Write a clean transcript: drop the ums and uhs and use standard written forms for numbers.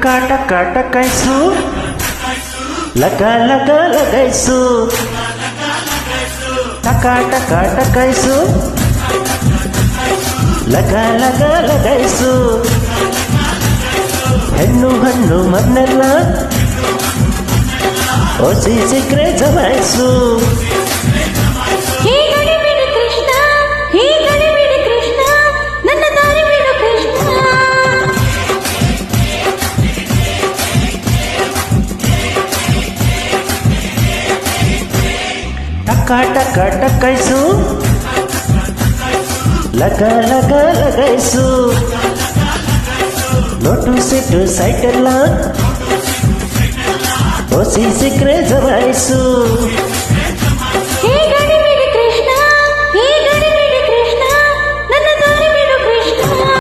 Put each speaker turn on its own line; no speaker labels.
ಟಕ ಟಕಾಯ್ಸು ಲಗ ಲಗ ಲಗೈಸು ಟಕ ಟಕ ಟಕಾಯ್ಸು ಲಗ ಲಗ ಲಗೈಸು ಹೆಣ್ಣು ಹಣ್ಣು ಮನ್ನೆಲ್ಲ ಒಸಿ ಸಿಕ್ರೆ ಜಮಾಯಿಸು ಟಕ ಟಕ ಟಕಾಯ್ಸು ಲಗ ಲಗ ಲಗೈಸು ನೋಟು ಸಿಟ್ಟು ಸೈಟೆಲ್ಲ ಒಸಿ ಸಿಕ್ರೆ ಜಮಾಯಿಸು